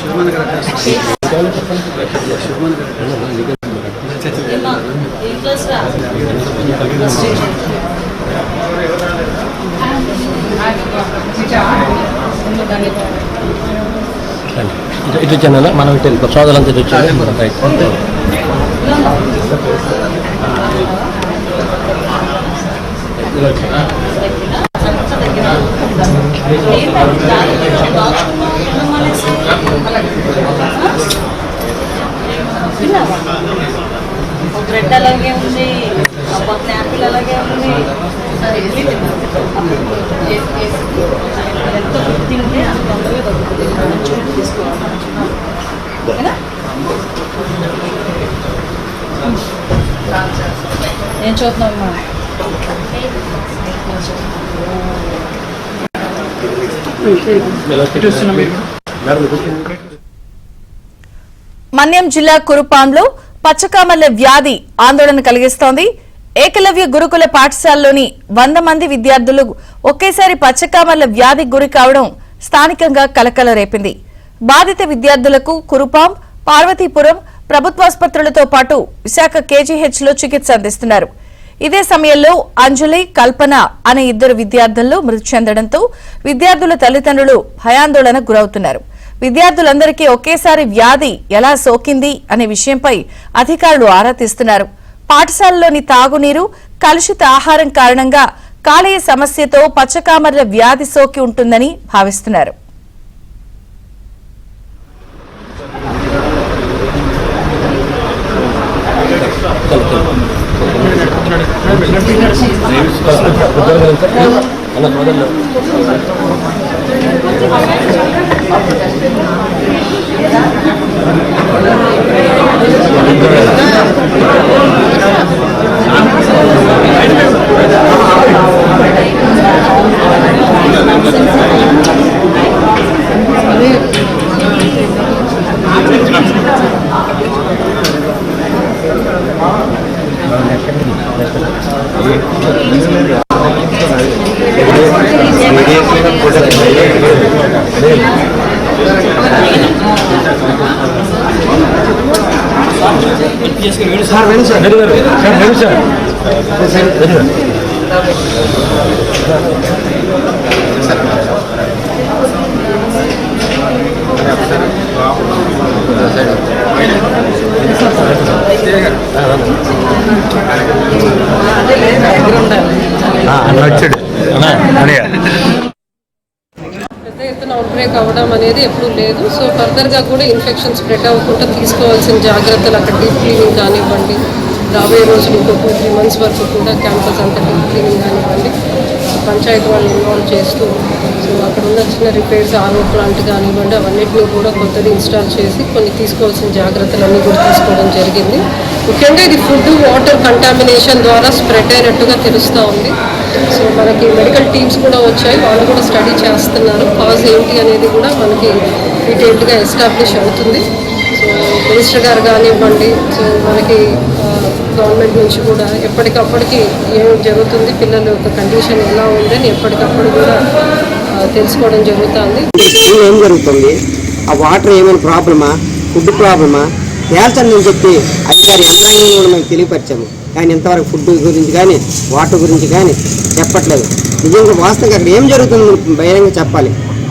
ఇటు వచ్చాను మనం ఇటు వెళ్ళి సోదరులంతా ఇటు వచ్చాను మనం రైట్ బ్రెడ్ అలాగే ఉంది, పక్కన యాపిల్ అలాగే ఉంది. ఎంత తింటే అంత తొందరగా తగ్గుతుంది. చూపు తీసుకోవాలి. ఏం చూస్తున్నామ్మా? మన్యం జిల్లా కురుపాంలో పచ్చకామర్ల వ్యాధి ఆందోళన కలిగిస్తోంది. ఏకలవ్య గురుకుల పాఠశాలలోని 100 మంది విద్యార్థులు ఒకేసారి పచ్చకామర్ల వ్యాధికి గురి కావడం స్థానికంగా కలకల రేపింది. బాధిత విద్యార్థులకు కురుపాం, పార్వతీపురం ప్రభుత్వాసుపత్రులతో పాటు విశాఖ కేజీహెచ్లో చికిత్స అందిస్తున్నారు. ఇదే సమయంలో అంజలి, కల్పన అనే 2 విద్యార్థులు మృతి చెందడంతో విద్యార్థుల తల్లిదండ్రులు భయాందోళనకు గురవుతున్నారు. విద్యార్థులందరికీ ఒకేసారి వ్యాధి ఎలా సోకింది అనే విషయంపై అధికారులు ఆరా తీస్తున్నారు. పాఠశాలలోని తాగునీరు, కలుషిత ఆహారం కారణంగా కాలేయ సమస్యతో పచ్చకామర్ల వ్యాధి సోకి ఉంటుందని భావిస్తున్నారు. పెద్ద ఎత్తున అవుట్బ్రేక్ అవ్వడం అనేది ఎప్పుడూ లేదు. సో ఫర్దర్గా కూడా ఇన్ఫెక్షన్ స్ప్రెడ్ అవ్వకుండా తీసుకోవాల్సిన జాగ్రత్తలు, అక్కడ డీప్ క్లీనింగ్ కానివ్వండి, రాబోయే రోజులు ఇంకో 2-3 months వరకు కూడా క్యాంపస్ అంతా డీప్ క్లీనింగ్ కానివ్వండి, పంచాయతీ వాళ్ళు ఇన్వాల్వ్ చేస్తూ సో అక్కడ ఉన్న చిన్న రిపేర్స్, ఆర్ఓ ప్లాంట్ కానివ్వండి, అవన్నిటిని కూడా కొత్తది ఇన్స్టాల్ చేసి కొన్ని తీసుకోవాల్సిన జాగ్రత్తలన్నీ కూడా తీసుకోవడం జరిగింది. ముఖ్యంగా ఇది ఫుడ్, వాటర్ కంటామినేషన్ ద్వారా స్ప్రెడ్ అయినట్టుగా తెలుస్తూ ఉంది. సో మనకి మెడికల్ టీమ్స్ కూడా వచ్చాయి, వాళ్ళు కూడా స్టడీ చేస్తున్నారు. కాజ్ ఏంటి అనేది కూడా మనకి డీటెయిల్డ్గా ఎస్టాబ్లిష్ అవుతుంది. సో మినిస్టర్ గారు కానివ్వండి, సో మనకి గవర్నమెంట్ నుంచి కూడా ఎప్పటికప్పటికి ఏం జరుగుతుంది, పిల్లల యొక్క కండిషన్ ఎలా ఉందని ఎప్పటికప్పుడు కూడా తెలుసుకోవడం జరుగుతుంది. ఏం జరుగుతుంది, ఆ వాటర్ ఏమైనా ప్రాబ్లమా, ఫుడ్ ప్రాబ్లమా తేల్చండి అని చెప్పి అధికారి యంత్రాంగం కూడా మేము తెలియపరిచాము. కానీ ఇంతవరకు ఫుడ్ గురించి కానీ వాటర్ గురించి కానీ చెప్పట్లేదు. నిజంగా వాస్తవంగా అక్కడ ఏం జరుగుతుంది బహిరంగ చెప్పాలి.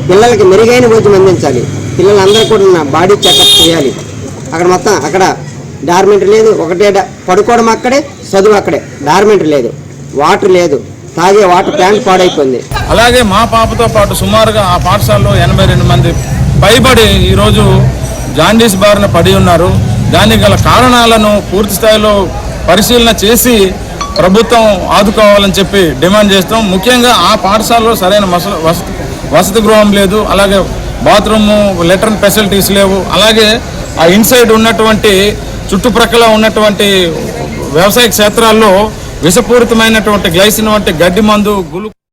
పిల్లలకి మెరుగైన భోజనం అందించాలి. పిల్లలందరూ కూడా బాడీ చెకప్ చేయాలి. అక్కడ మొత్తం అక్కడ డార్మెంటరీ లేదు, ఒకటే పడుకోవడం అక్కడే, చదువు అక్కడే, డార్మెంటరీ లేదు, వాటర్ లేదు, తాగే వాటర్ ట్యాంక్ పాడైపోయింది. అలాగే మా పాపతో పాటు సుమారుగా ఆ పాఠశాలలో 82 మంది పైబడి ఈరోజు జాండీస్ బారిన పడి ఉన్నారు. దానికి గల కారణాలను పూర్తి స్థాయిలో పరిశీలన చేసి ప్రభుత్వం ఆదుకోవాలని చెప్పి డిమాండ్ చేస్తాం. ముఖ్యంగా ఆ పాఠశాలలో సరైన వసతి గృహం లేదు, అలాగే బాత్రూము, లెట్రిన్ ఫెసిలిటీస్ లేవు. అలాగే ఆ ఇన్సైడ్ ఉన్నటువంటి చుట్టుప్రక్కల ఉన్నటువంటి వ్యవసాయ క్షేత్రాల్లో విషపూరితమైనటువంటి గ్లైసిన్ వంటి గడ్డి మందు,